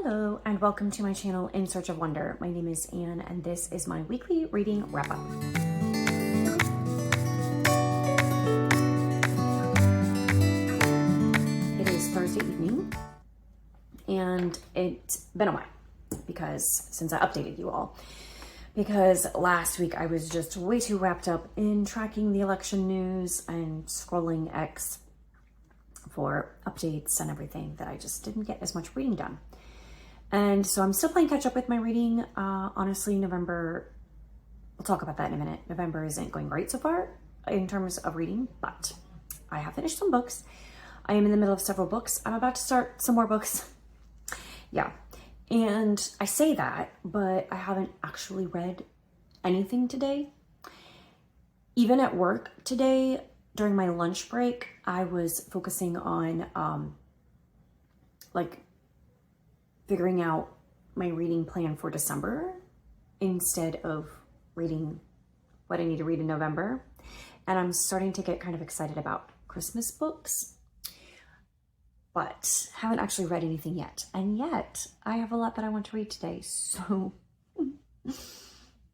Hello and welcome to my channel In Search of Wonder. My name is Anne and this is my weekly reading wrap-up. It is Thursday evening and it's been a while since I updated you all. Because last week I was just way too wrapped up in tracking the election news and scrolling X for updates and everything that I just didn't get as much reading done. And so I'm still playing catch up with my reading. Honestly, November, we'll talk about that in a minute. November isn't going great so far in terms of reading, but I have finished some books. I am in the middle of several books. I'm about to start some more books. Yeah. And I say that, but I haven't actually read anything today. Even at work today, during my lunch break, I was focusing on figuring out my reading plan for December instead of reading what I need to read in November. And I'm starting to get kind of excited about Christmas books, but haven't actually read anything yet. And yet I have a lot that I want to read today. So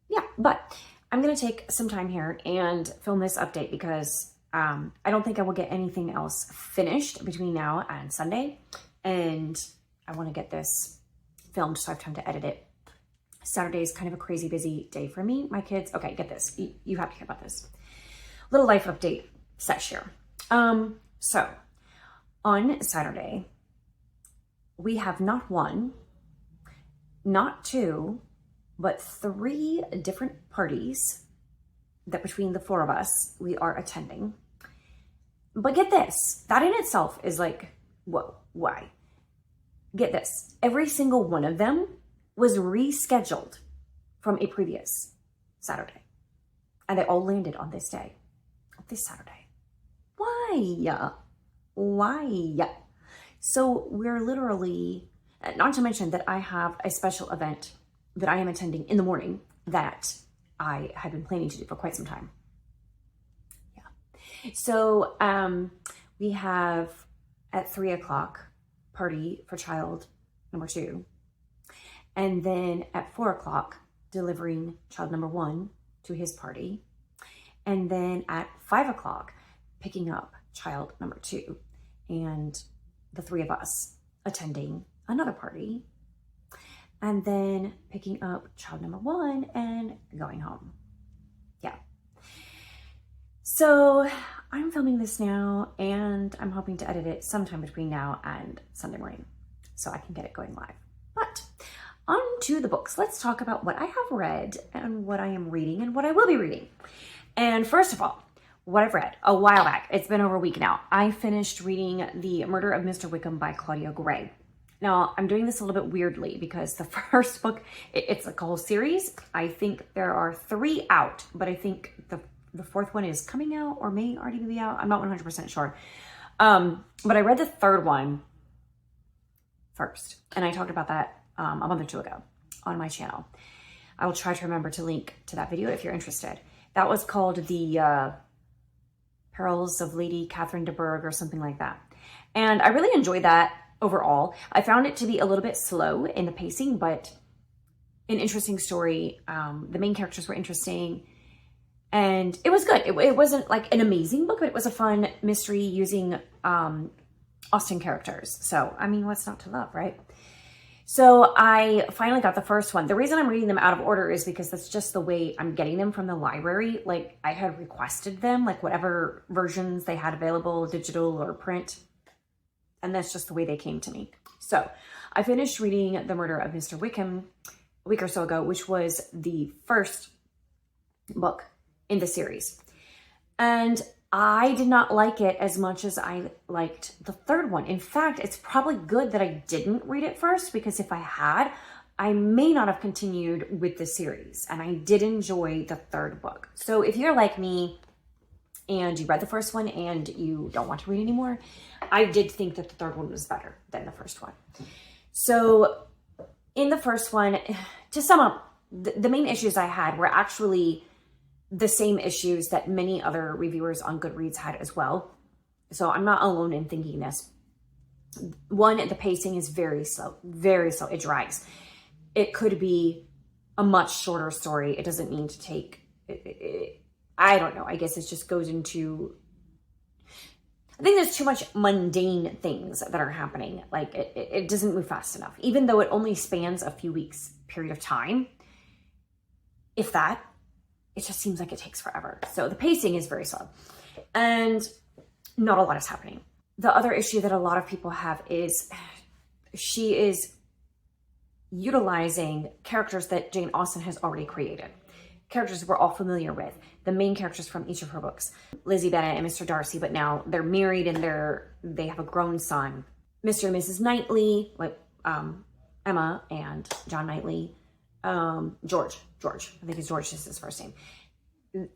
yeah, but I'm going to take some time here and film this update because I don't think I will get anything else finished between now and Sunday. And I want to get this filmed so I have time to edit it. Saturday is kind of a crazy busy day for me. My kids, okay, get this. You have to hear about this. Little life update set here. So on Saturday, we have not one, not two, but 3 different parties that between the 4 of us, we are attending. But get this, that in itself is like, whoa, why? Get this, every single one of them was rescheduled from a previous Saturday. And they all landed on this day, this Saturday. Why? Why? So we're literally, not to mention that I have a special event that I am attending in the morning that I have been planning to do for quite some time. Yeah. So we have at 3 o'clock party for child number 2. And then at 4 o'clock, delivering child number 1 to his party. And then at 5 o'clock, picking up child number 2 and the 3 of us attending another party. And then picking up child number 1 and going home. Yeah. So I'm filming this now and I'm hoping to edit it sometime between now and Sunday morning so I can get it going live. But on to the books. Let's talk about what I have read and what I am reading and what I will be reading. And first of all, what I've read a while back, it's been over a week now. I finished reading The Murder of Mr. Wickham by Claudia Gray. Now, I'm doing this a little bit weirdly because the first book, it's like a whole series. I think there are 3 out, but I think the 4th one is coming out or may already be out. I'm not 100% sure. But I read the 3rd one first, and I talked about that a month or 2 ago on my channel. I will try to remember to link to that video if you're interested. That was called the Perils of Lady Catherine deBurgh or something like that. And I really enjoyed that overall. I found it to be a little bit slow in the pacing, but an interesting story. The main characters were interesting. And it was good. It wasn't like an amazing book, but it was a fun mystery using Austen characters. So, I mean, what's not to love, right? So I finally got the first one. The reason I'm reading them out of order is because that's just the way I'm getting them from the library. Like I had requested them, like whatever versions they had available, digital or print. And that's just the way they came to me. So I finished reading The Murder of Mr. Wickham a week or so ago, which was the first book in the series. And I did not like it as much as I liked the 3rd one. In fact, it's probably good that I didn't read it first because if I had, I may not have continued with the series. And I did enjoy the 3rd book. So if you're like me and you read the first one and you don't want to read anymore, I did think that the 3rd one was better than the first one. So in the first one, to sum up, the main issues I had were actually the same issues that many other reviewers on Goodreads had as well. So I'm not alone in thinking this. One, the pacing is very slow, very slow. It drags. It could be a much shorter story. It doesn't mean to take, I don't know. I guess it just goes into, I think there's too much mundane things that are happening. Like it doesn't move fast enough, even though it only spans a few weeks period of time. If that, it just seems like it takes forever. So the pacing is very slow and not a lot is happening. The other issue that a lot of people have is she is utilizing characters that Jane Austen has already created. Characters we're all familiar with, the main characters from each of her books. Lizzie Bennet and Mr. Darcy, but now they're married and they have a grown son. Mr. and Mrs. Knightley, like Emma and John Knightley. George, I think it's George is his first name.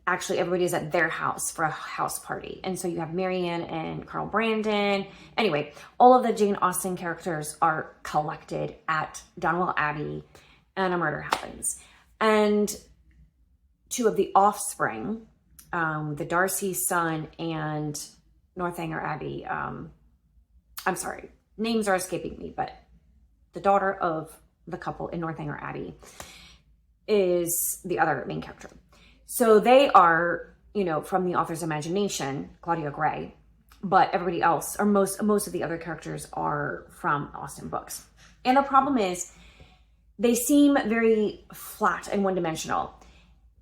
Actually, everybody's at their house for a house party. And so you have Marianne and Colonel Brandon. Anyway, all of the Jane Austen characters are collected at Donwell Abbey and a murder happens. And two of the offspring, the Darcy son and Northanger Abbey, I'm sorry, names are escaping me, but the daughter of the couple in Northanger Abbey is the other main character. So they are, from the author's imagination, Claudia Gray, but everybody else, or most of the other characters are from Austen books. And the problem is they seem very flat and one-dimensional.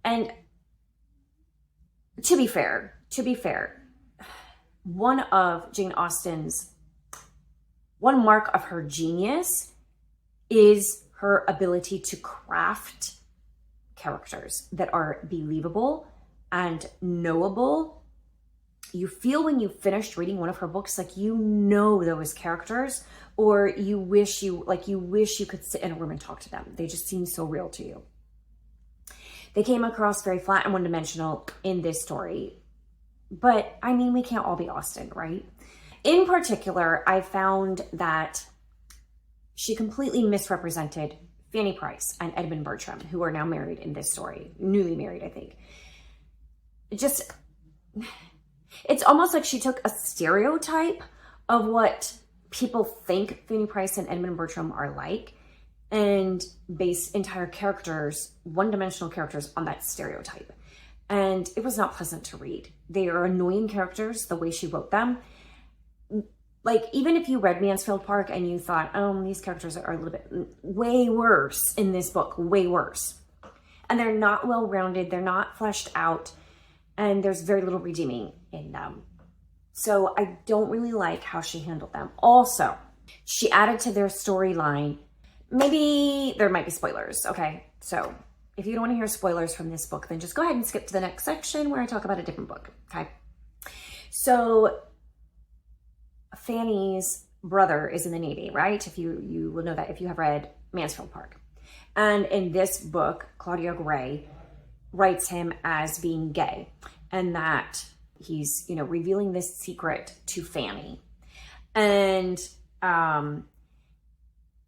And to be fair, one mark of her genius is her ability to craft characters that are believable and knowable. You feel when you finished reading one of her books, like those characters, or you wish you could sit in a room and talk to them. They just seem so real to you. They came across very flat and one-dimensional in this story. But, I mean, we can't all be Austen, right? In particular, I found that she completely misrepresented Fanny Price and Edmund Bertram, who are now married in this story. Newly married, I think. It's almost like she took a stereotype of what people think Fanny Price and Edmund Bertram are like and base entire characters, one-dimensional characters, on that stereotype. And it was not pleasant to read. They are annoying characters, the way she wrote them. Like, even if you read Mansfield Park and you thought, these characters are a little bit way worse in this book, way worse. And they're not well-rounded, they're not fleshed out, and there's very little redeeming in them. So I don't really like how she handled them. Also, she added to their storyline, maybe there might be spoilers, okay? So if you don't want to hear spoilers from this book, then just go ahead and skip to the next section where I talk about a different book, okay? So Fanny's brother is in the Navy, right? If you will know that if you have read Mansfield Park. And in this book, Claudia Gray writes him as being gay, and that he's, revealing this secret to Fanny. And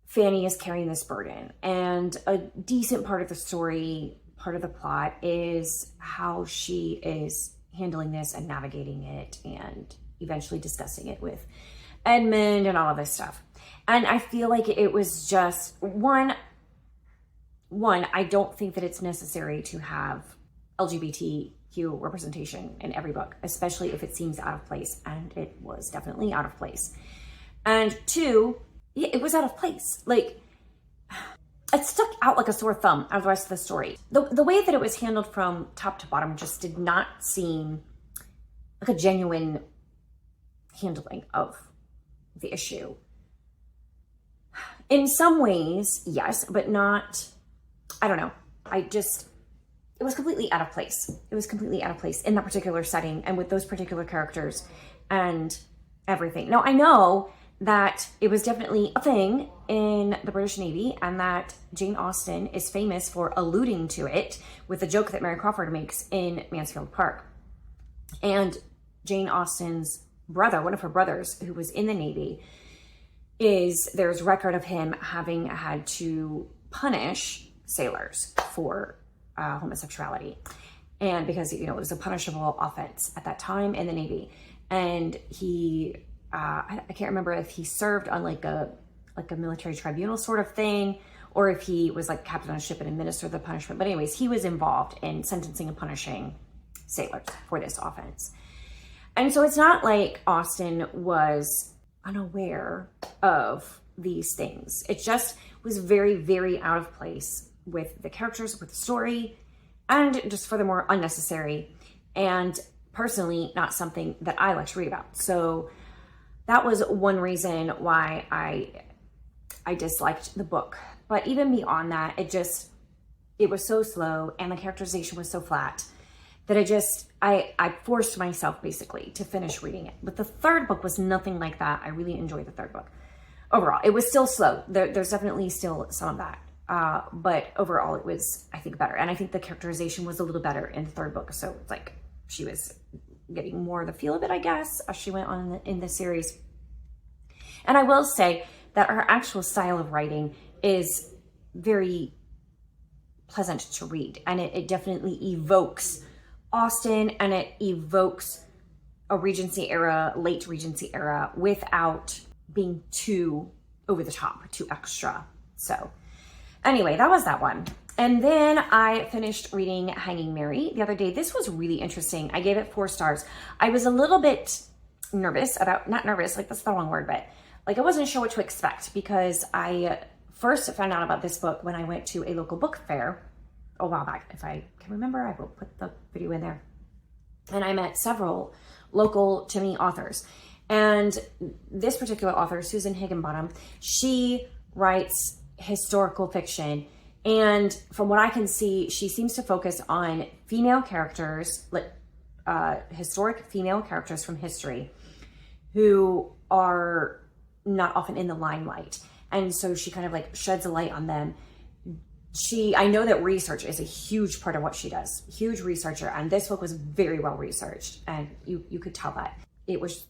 Fanny is carrying this burden. And a decent part of the story, part of the plot, is how she is handling this and navigating it and eventually discussing it with Edmund and all of this stuff. And I feel like it was just one, I don't think that it's necessary to have LGBTQ representation in every book, especially if it seems out of place, and it was definitely out of place. And two, it was out of place. Like, it stuck out like a sore thumb out of the rest of the story. The way that it was handled from top to bottom just did not seem like a genuine handling of the issue. In some ways, yes, but not, I don't know. It was completely out of place. It was completely out of place in that particular setting and with those particular characters and everything. Now, I know that it was definitely a thing in the British Navy and that Jane Austen is famous for alluding to it with the joke that Mary Crawford makes in Mansfield Park. And Jane Austen's brother, one of her brothers who was in the Navy, there's record of him having had to punish sailors for homosexuality. And because, it was a punishable offense at that time in the Navy. And he I can't remember if he served on like a military tribunal sort of thing, or if he was like captain on a ship and administered the punishment. But anyways, he was involved in sentencing and punishing sailors for this offense. And so it's not like Austen was unaware of these things. It just was very, very out of place with the characters, with the story, and just furthermore unnecessary, and personally not something that I like to read about. So that was one reason why I disliked the book. But even beyond that, it was so slow and the characterization was so flat that I forced myself basically to finish reading it. But the third book was nothing like that. I really enjoyed the third book. Overall, it was still slow. There's definitely still some of that. But overall, it was, I think, better. And I think the characterization was a little better in the third book. So it's like she was getting more of the feel of it, I guess, as she went on in the series. And I will say that her actual style of writing is very pleasant to read. And it definitely evokes Austen, and it evokes a Regency era, late Regency era, without being too over the top, too extra. So anyway, that was that one. And then I finished reading Hanging Mary the other day. This was really interesting. I gave it 4 stars. I was a little bit nervous about, not nervous, like that's the wrong word, but like I wasn't sure what to expect, because I first found out about this book when I went to a local book fair a while back. If I can remember, I will put the video in there. And I met several local to me authors. And this particular author, Susan Higginbottom, she writes historical fiction. And from what I can see, she seems to focus on female characters, like historic female characters from history who are not often in the limelight. And so she kind of like sheds a light on them. I know that research is a huge part of what she does, huge researcher. And this book was very well researched. And you could tell that it was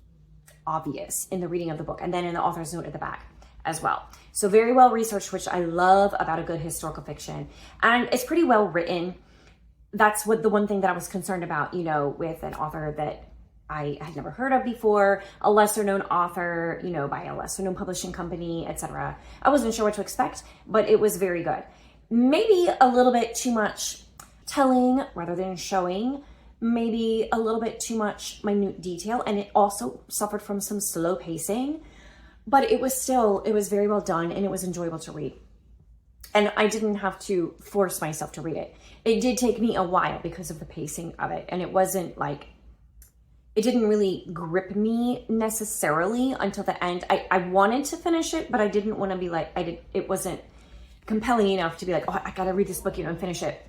obvious in the reading of the book, and then in the author's note at the back as well. So very well researched, which I love about a good historical fiction. And it's pretty well written. That's what the one thing that I was concerned about, you know, with an author that I had never heard of before, a lesser known author, you know, by a lesser known publishing company, etc. I wasn't sure what to expect, but it was very good. Maybe a little bit too much telling rather than showing, maybe a little bit too much minute detail, and it also suffered from some slow pacing, but it was very well done, and it was enjoyable to read. And I didn't have to force myself to read it. It did take me a while because of the pacing of it, and it wasn't like, it didn't really grip me necessarily until the end. I wanted to finish it, but I didn't want to be like, it wasn't compelling enough to be like, oh, I gotta read this book, you know, and finish it,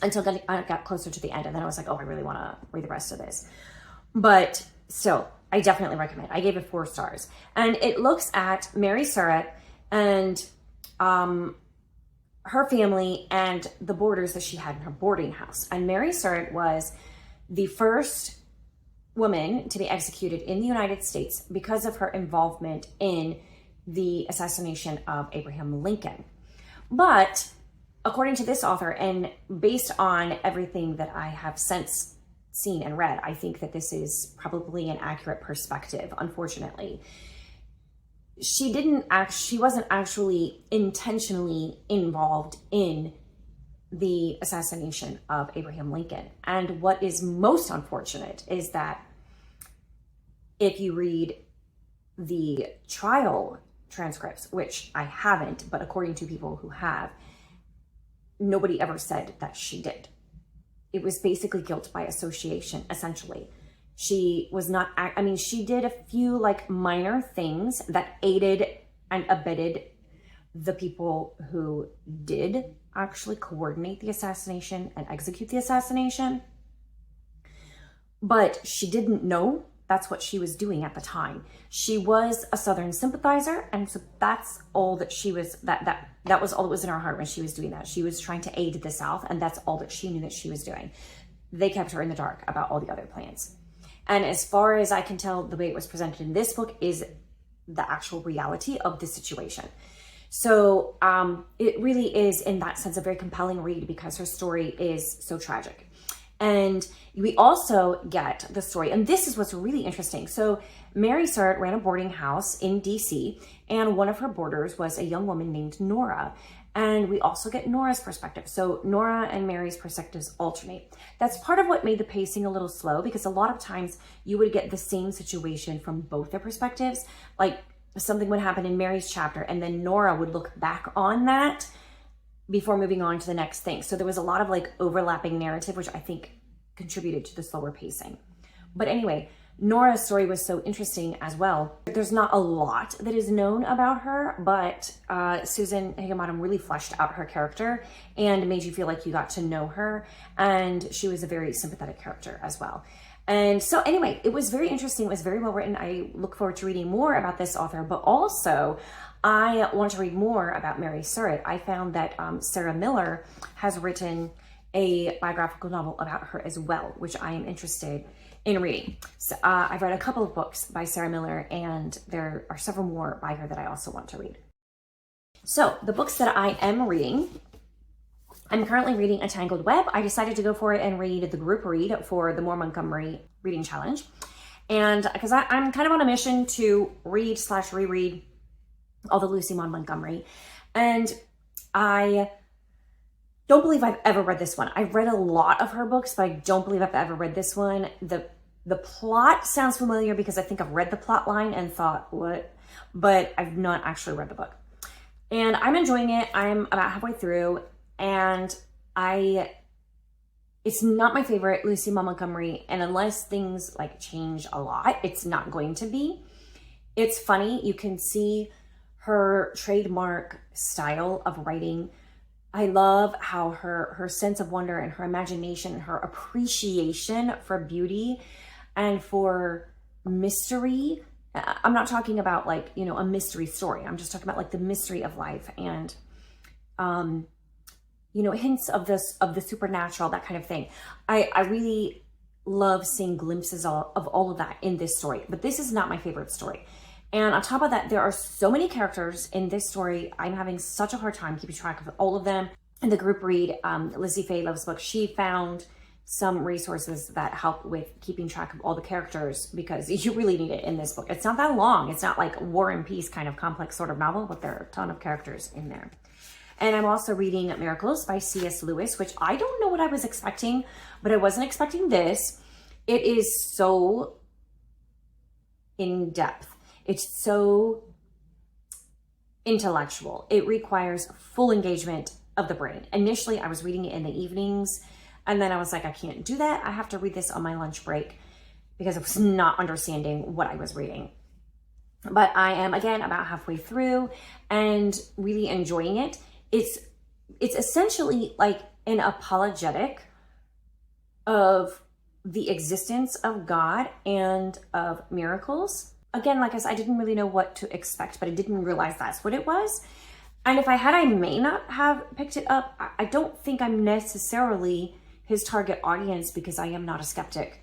until I got closer to the end. And then I was like, oh, I really want to read the rest of this. But still, I definitely recommend. I gave it 4 stars. And it looks at Mary Surratt and her family and the boarders that she had in her boarding house. And Mary Surratt was the first woman to be executed in the United States because of her involvement in the assassination of Abraham Lincoln. But according to this author, and based on everything that I have since seen and read, I think that this is probably an accurate perspective, unfortunately. She wasn't actually intentionally involved in the assassination of Abraham Lincoln. And what is most unfortunate is that if you read the trial transcripts, which I haven't, but according to people who have, nobody ever said that she did. It was basically guilt by association, essentially. She was not, she did a few like minor things that aided and abetted the people who did actually coordinate the assassination and execute the assassination. But she didn't know that's what she was doing at the time. She was a Southern sympathizer, and so that's all that she was, that was all that was in her heart when she was doing that. She was trying to aid the South, and that's all that she knew that she was doing. They kept her in the dark about all the other plans. And as far as I can tell, the way it was presented in this book is the actual reality of the situation. So it really is, in that sense, a very compelling read because her story is so tragic. And we also get the story, and this is what's really interesting. So Mary Surratt ran a boarding house in DC, and one of her boarders was a young woman named Nora. And we also get Nora's perspective. So Nora and Mary's perspectives alternate. That's part of what made the pacing a little slow, because a lot of times you would get the same situation from both their perspectives. Like something would happen in Mary's chapter, and then Nora would look back on that before moving on to the next thing. So there was a lot of like overlapping narrative, which I think contributed to the slower pacing. But anyway, Nora's story was so interesting as well. There's not a lot that is known about her, but Susan Higginbottom really fleshed out her character and made you feel like you got to know her. And she was a very sympathetic character as well. And so anyway, it was very interesting. It was very well written. I look forward to reading more about this author, but also I want to read more about Mary Surratt. I found that Sarah Miller has written a biographical novel about her as well, which I am interested in reading. So I've read a couple of books by Sarah Miller, and there are several more by her that I also want to read. So the books that I am reading, I'm currently reading A Tangled Web. I decided to go for it and read the group read for the Montgomery reading challenge. And because I'm kind of on a mission to read/reread all the Lucy Maud Montgomery. And I don't believe I've ever read this one. I've read a lot of her books, but I don't believe I've ever read this one. The plot sounds familiar because I think I've read the plot line and thought, what? But I've not actually read the book. And I'm enjoying it. I'm about halfway through, and it's not my favorite Lucy Maud Montgomery, and unless things like change a lot, it's not going to be. It's funny. You can see her trademark style of writing. I love how her sense of wonder and her imagination, her appreciation for beauty and for mystery. I'm not talking about like, you know, a mystery story. I'm just talking about like the mystery of life and, you know, hints of the supernatural, that kind of thing. I really love seeing glimpses of all of that in this story, but this is not my favorite story. And on top of that, there are so many characters in this story. I'm having such a hard time keeping track of all of them. In the group read, Lizzie Fay Loves Book, she found some resources that help with keeping track of all the characters, because you really need it in this book. It's not that long. It's not like War and Peace kind of complex sort of novel, but there are a ton of characters in there. And I'm also reading Miracles by C S Lewis, which I don't know what I was expecting, but I wasn't expecting this. It is so in depth. It's so intellectual. It requires full engagement of the brain. Initially, I was reading it in the evenings, and then I was like, I can't do that. I have to read this on my lunch break because I was not understanding what I was reading. But I am, again, about halfway through and really enjoying it. It's essentially like an apologetic of the existence of God and of miracles. Again, like I said, I didn't really know what to expect, but I didn't realize that's what it was. And if I had, I may not have picked it up. I don't think I'm necessarily his target audience because I am not a skeptic.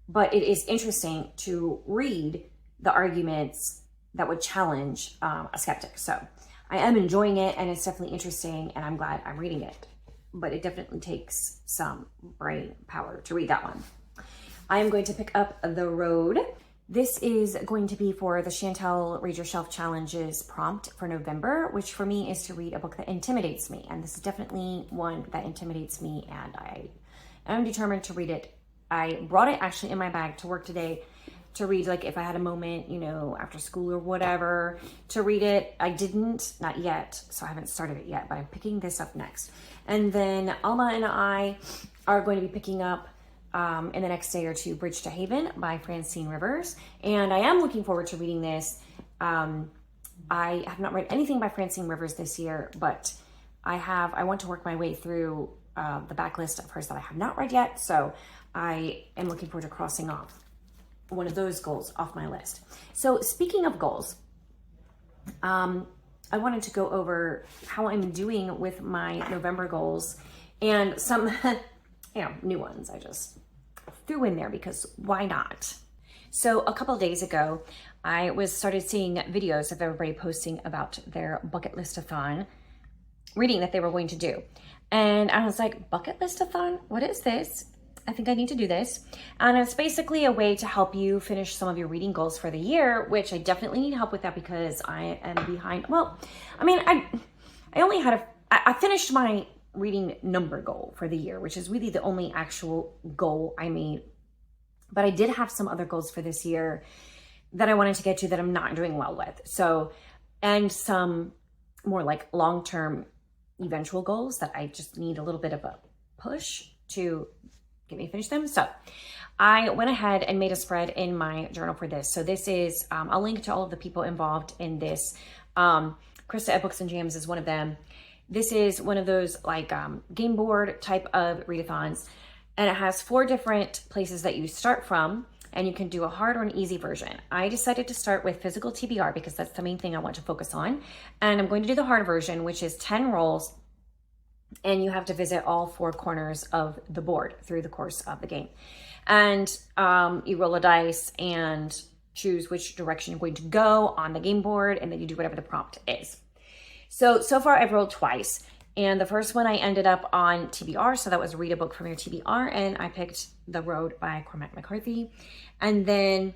But it is interesting to read the arguments that would challenge a skeptic. So I am enjoying it, and it's definitely interesting, and I'm glad I'm reading it. But it definitely takes some brain power to read that one. I am going to pick up The Road. This is going to be for the Chantel Read Your Shelf Challenges prompt for November, which for me is to read a book that intimidates me. And this is definitely one that intimidates me, and I am determined to read it. I brought it actually in my bag to work today to read, like if I had a moment, you know, after school or whatever, to read it. I didn't, not yet, so I haven't started it yet, but I'm picking this up next. And then Alma and I are going to be picking up in the next day or two, Bridge to Haven by Francine Rivers. And I am looking forward to reading this. I have not read anything by Francine Rivers this year, but I want to work my way through the backlist of hers that I have not read yet. So I am looking forward to crossing off one of those goals off my list. So speaking of goals, I wanted to go over how I'm doing with my November goals and some new ones I just threw in there because why not? So a couple of days ago, I started seeing videos of everybody posting about their Bucket-List-athon reading that they were going to do. And I was like, Bucket-List-athon? What is this? I think I need to do this. And it's basically a way to help you finish some of your reading goals for the year, which I definitely need help with that because I am behind. Well, I mean, I finished my reading number goal for the year, which is really the only actual goal I made. But I did have some other goals for this year that I wanted to get to that I'm not doing well with. So, and some more like long-term eventual goals that I just need a little bit of a push to get me finish them. So I went ahead and made a spread in my journal for this. So this is, I'll link to all of the people involved in this. Cristo at Books and Jams is one of them. This is one of those like game board type of readathons. And it has 4 different places that you start from, and you can do a hard or an easy version. I decided to start with physical TBR because that's the main thing I want to focus on. And I'm going to do the hard version, which is 10 rolls, and you have to visit all 4 corners of the board through the course of the game. And you roll a dice and choose which direction you're going to go on the game board, and then you do whatever the prompt is. So far I've rolled twice. And the first one I ended up on TBR, so that was Read a Book from Your TBR, and I picked The Road by Cormac McCarthy. And then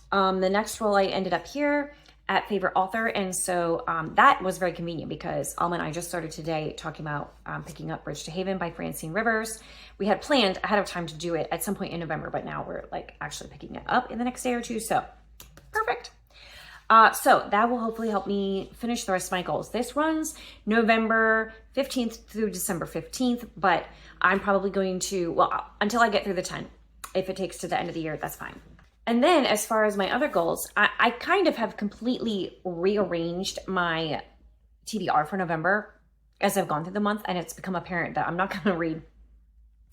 the next roll I ended up here at Favorite Author, and so that was very convenient because Alma and I just started today talking about picking up Bridge to Haven by Francine Rivers. We had planned ahead of time to do it at some point in November, but now we're like actually picking it up in the next day or two, so perfect. So that will hopefully help me finish the rest of my goals. This runs November 15th through December 15th, but I'm probably going to, well, until I get through the 10. If it takes to the end of the year, that's fine. And then as far as my other goals, I kind of have completely rearranged my TBR for November as I've gone through the month, and it's become apparent that I'm not going to read,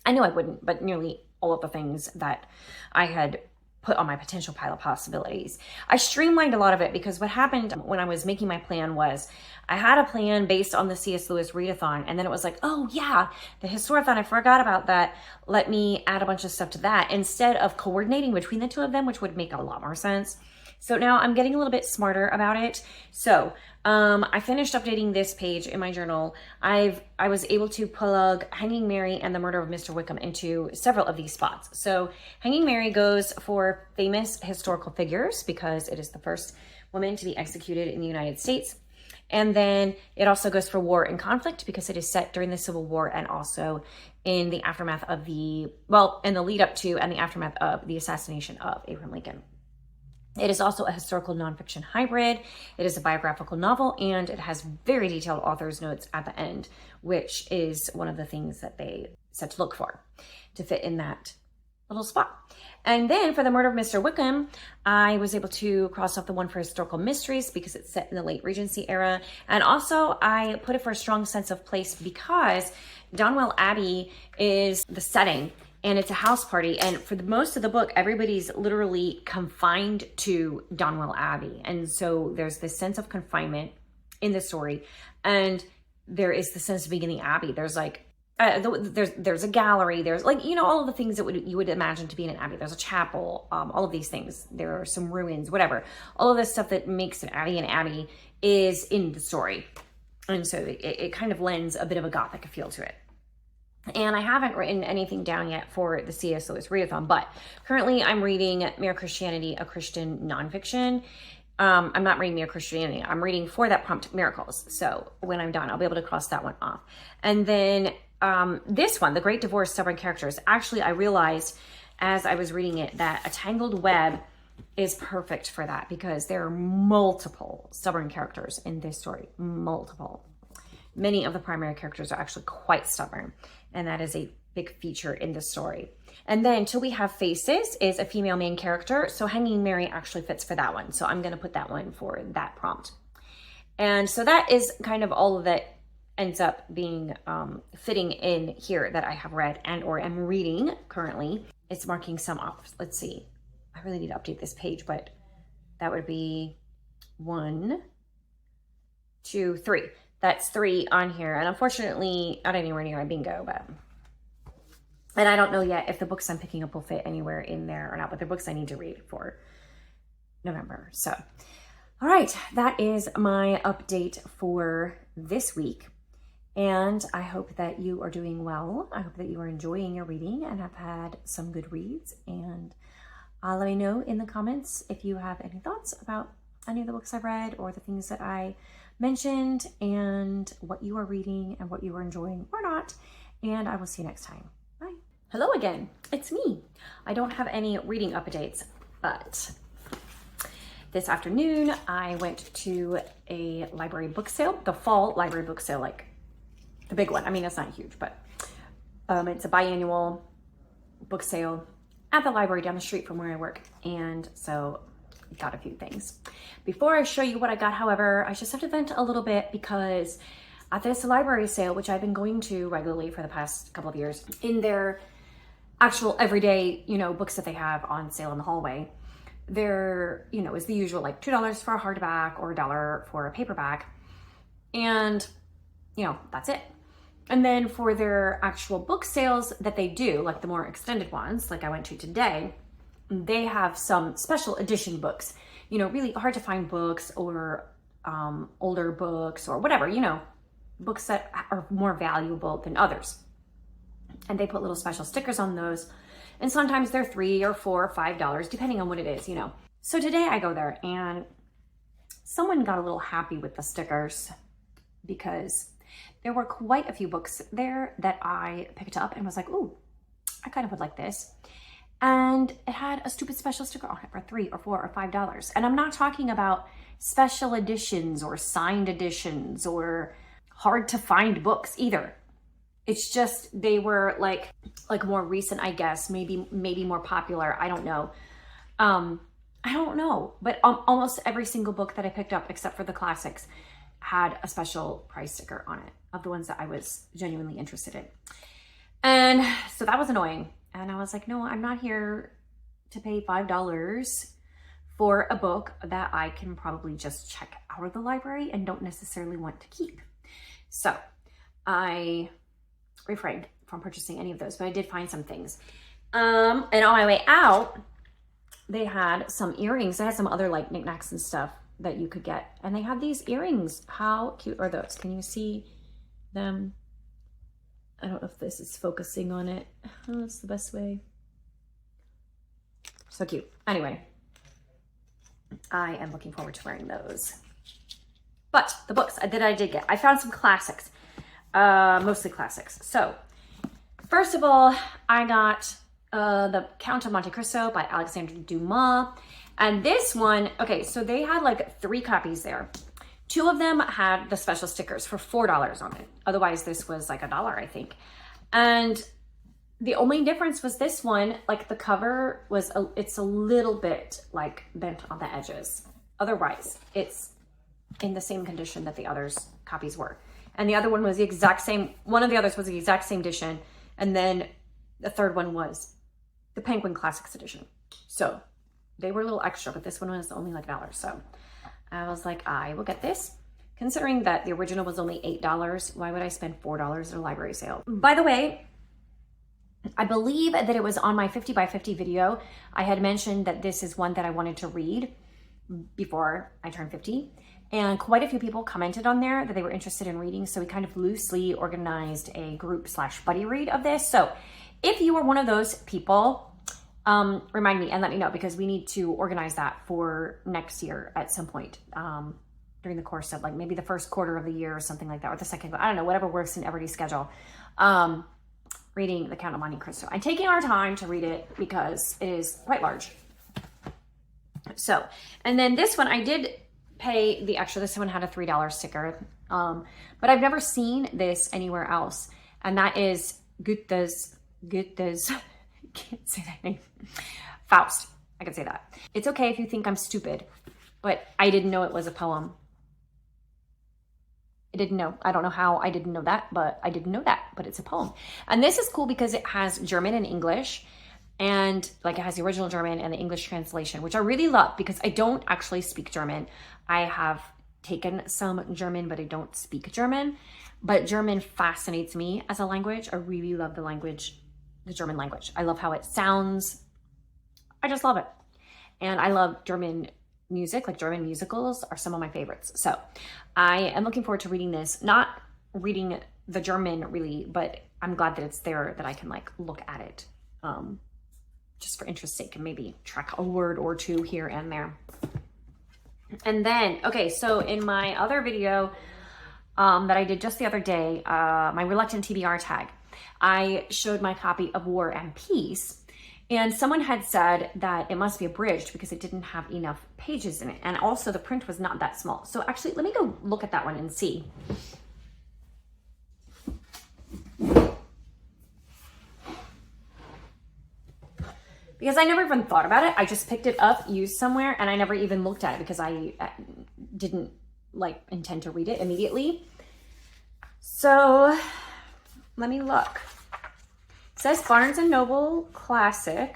I knew I wouldn't, but nearly all of the things that I had put on my potential pile of possibilities. I streamlined a lot of it because what happened when I was making my plan was I had a plan based on the C S Lewis Readathon, and then it was like, oh yeah, the Historathon, I forgot about that. Let me add a bunch of stuff to that instead of coordinating between the two of them, which would make a lot more sense. So now I'm getting a little bit smarter about it. So I finished updating this page in my journal. I was able to plug Hanging Mary and the Murder of Mr. Wickham into several of these spots. So Hanging Mary goes for famous historical figures because it is the first woman to be executed in the United States. And then it also goes for war and conflict because it is set during the Civil War and also in the aftermath of the, well, in the lead up to and the aftermath of the assassination of Abraham Lincoln. It is also a historical nonfiction hybrid. It is a biographical novel, and it has very detailed author's notes at the end, which is one of the things that they said to look for to fit in that little spot. And then for the Murder of Mr. Wickham, I was able to cross off the one for historical mysteries because it's set in the late Regency era. And also I put it for a strong sense of place because Donwell Abbey is the setting, and it's a house party. And for the most of the book, everybody's literally confined to Donwell Abbey. And so there's this sense of confinement in the story. And there is the sense of being in the Abbey. There's like, there's a gallery. There's like, you know, all of the things that you would imagine to be in an Abbey. There's a chapel, all of these things. There are some ruins, whatever. All of this stuff that makes an Abbey is in the story. And so it kind of lends a bit of a Gothic feel to it. And I haven't written anything down yet for the C S Lewis Readathon, but currently I'm reading Mere Christianity, a Christian nonfiction. I'm not reading Mere Christianity. I'm reading For That Prompt Miracles. So when I'm done, I'll be able to cross that one off. And then this one, The Great Divorce, Stubborn Characters. Actually, I realized as I was reading it that A Tangled Web is perfect for that because there are multiple stubborn characters in this story. Multiple. Many of the primary characters are actually quite stubborn, and that is a big feature in the story. And then Till We Have Faces is a female main character, so Hanging Mary actually fits for that one. So I'm going to put that one for that prompt. And so that is kind of all of that ends up being fitting in here that I have read and or am reading currently. It's marking some off. Let's see. I really need to update this page, but that would be 1, 2, 3. That's 3 on here. And unfortunately, not anywhere near my bingo, but... And I don't know yet if the books I'm picking up will fit anywhere in there or not, but they're books I need to read for November. So, all right, that is my update for this week. And I hope that you are doing well. I hope that you are enjoying your reading and have had some good reads. And let me know in the comments if you have any thoughts about any of the books I've read or the things that I mentioned and what you are reading and what you are enjoying or not. And I will see you next time. Bye. Hello again. It's me. I don't have any reading updates, but this afternoon I went to a library book sale, the fall library book sale, like the big one. I mean, it's not huge, but it's a biannual book sale at the library down the street from where I work. And so got a few things. Before I show you what I got, however, I just have to vent a little bit because at this library sale, which I've been going to regularly for the past couple of years, in their actual everyday, books that they have on sale in the hallway, there, is the usual like $2 for a hardback or $1 for a paperback. And, that's it. And then for their actual book sales that they do, like the more extended ones, like I went to today, they have some special edition books, really hard to find books or older books or whatever, books that are more valuable than others. And they put little special stickers on those. And sometimes they're $3 or $4 or $5, depending on what it is, So today I go there and someone got a little happy with the stickers because there were quite a few books there that I picked up and was like, ooh, I kind of would like this. And it had a stupid special sticker on it for $3 or $4 or $5. And I'm not talking about special editions or signed editions or hard to find books either. It's just, they were like more recent, I guess, maybe more popular. I don't know. But almost every single book that I picked up, except for the classics, had a special price sticker on it of the ones that I was genuinely interested in. And so that was annoying. And I was like, no, I'm not here to pay $5 for a book that I can probably just check out of the library and don't necessarily want to keep. So I refrained from purchasing any of those, but I did find some things. And on my way out, they had some earrings. They had some other like knickknacks and stuff that you could get. And they had these earrings. How cute are those? Can you see them? I don't know if this is focusing on it. Oh, that's the best way. So cute. Anyway, I am looking forward to wearing those. But the books that I did get, I found some classics, mostly classics. So first of all, I got The Count of Monte Cristo by Alexandre Dumas. And this one, okay, so they had like 3 copies there. 2 of them had the special stickers for $4 on it. Otherwise, this was like $1, I think. And the only difference was this one, like the cover was, it's a little bit like bent on the edges. Otherwise, it's in the same condition that the others copies were. And the other one was the exact same, one of the others was the exact same edition. And then the third one was the Penguin Classics edition. So they were a little extra, but this one was only like $1. So I was like, I will get this. Considering that the original was only $8, why would I spend $4 at a library sale? By the way, I believe that it was on my 50 by 50 video. I had mentioned that this is one that I wanted to read before I turned 50. And quite a few people commented on there that they were interested in reading. So we kind of loosely organized a group / buddy read of this. So if you are one of those people, remind me and let me know, because we need to organize that for next year at some point during the course of like maybe the first quarter of the year or something like that, or the second, I don't know, whatever works in everybody's schedule. Reading The Count of Monte Cristo. I'm taking our time to read it because it is quite large. So, and then this one I did pay the extra. This one had a $3 sticker, but I've never seen this anywhere else, and that is Goethe's can't say that name. Faust. I can say that. It's okay if you think I'm stupid, but I didn't know it was a poem. I didn't know. I don't know how I didn't know that, but I didn't know that, but it's a poem. And this is cool because it has German and English, and like it has the original German and the English translation, which I really love because I don't actually speak German. I have taken some German, but I don't speak German. But German fascinates me as a language. I really love the language, the German language. I love how it sounds. I just love it. And I love German music, like German musicals are some of my favorites. So I am looking forward to reading this, not reading the German really, but I'm glad that it's there that I can like look at it just for interest's sake and maybe track a word or two here and there. And then, okay, so in my other video that I did just the other day, my reluctant TBR tag, I showed my copy of War and Peace, and someone had said that it must be abridged because it didn't have enough pages in it. And also the print was not that small. So actually, let me go look at that one and see. Because I never even thought about it. I just picked it up, used somewhere, and I never even looked at it because I didn't like intend to read it immediately. So let me look. It says Barnes & Noble Classic.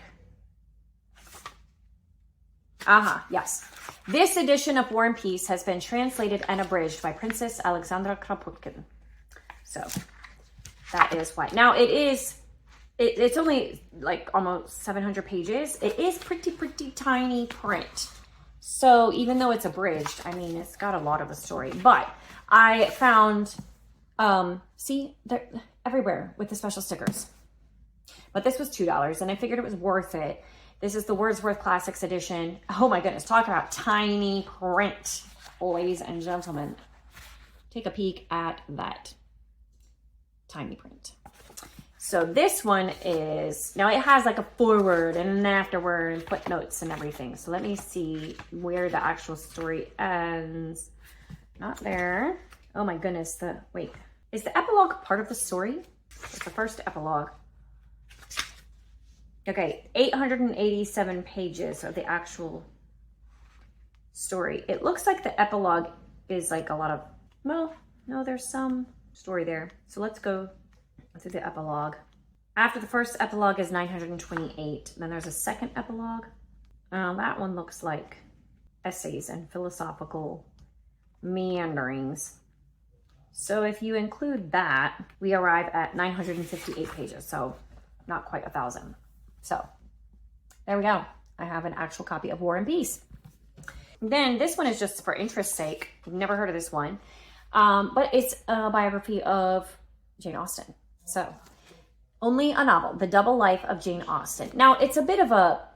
Yes. This edition of War and Peace has been translated and abridged by Princess Alexandre Kropotkin. So that is why. Now it's only like almost 700 pages. It is pretty tiny print. So even though it's abridged, I mean, it's got a lot of a story. But I found, see, they're everywhere with the special stickers. But this was $2 and I figured it was worth it. This is the Wordsworth Classics edition. Oh my goodness, talk about tiny print, ladies and gentlemen. Take a peek at that tiny print. So this one is, now it has like a foreword and an afterword and footnotes and everything. So let me see where the actual story ends. Not there. Oh my goodness, wait. Is the epilogue part of the story? It's the first epilogue. Okay, 887 pages of the actual story. It looks like the epilogue is like a lot of, well, no, there's some story there. So let's go through the epilogue. After the first epilogue is 928. Then there's a second epilogue. That one looks like essays and philosophical meanderings. So if you include that, we arrive at 958 pages. So not quite 1,000. So there we go. I have an actual copy of War and Peace. Then this one is just for interest's sake. I've never heard of this one. But it's a biography of Jane Austen. So only a novel, The Double Life of Jane Austen. Now it's a bit of a,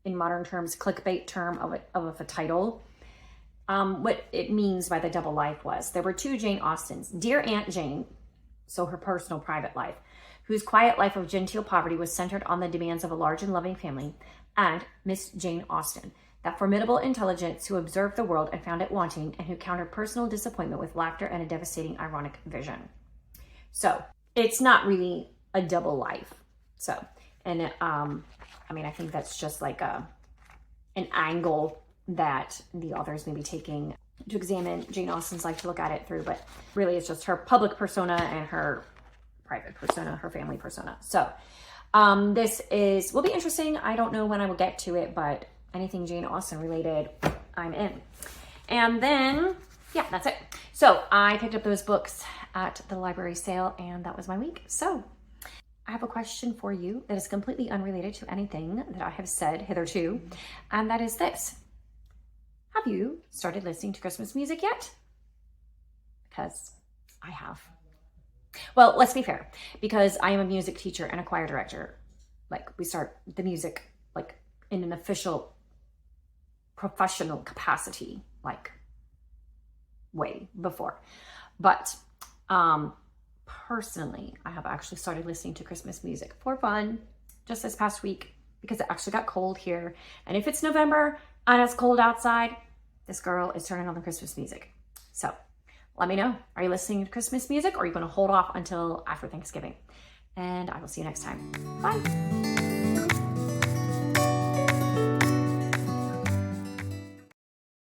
in modern terms, clickbait term of a title. What it means by the double life was there were two Jane Austens, Dear Aunt Jane, so her personal private life, whose quiet life of genteel poverty was centered on the demands of a large and loving family, and Miss Jane Austen, that formidable intelligence who observed the world and found it wanting, and who countered personal disappointment with laughter and a devastating ironic vision. So it's not really a double life. So, and I mean, I think that's just like an angle that the authors may be taking to examine Jane Austen's life, to look at it through, but really it's just her public persona and her private persona, her family persona. So this will be interesting. I don't know when I will get to it, but anything Jane Austen related, I'm in. And then, yeah, that's it. So I picked up those books at the library sale, and that was my week. So I have a question for you that is completely unrelated to anything that I have said hitherto, and that is this. Have you started listening to Christmas music yet? Because I have. Well, let's be fair, because I am a music teacher and a choir director. Like, we start the music like in an official professional capacity, like way before. But personally, I have actually started listening to Christmas music for fun just this past week, because it actually got cold here. And if it's November and it's cold outside, this girl is turning on the Christmas music. So let me know. Are you listening to Christmas music, or are you going to hold off until after Thanksgiving? And I will see you next time. Bye.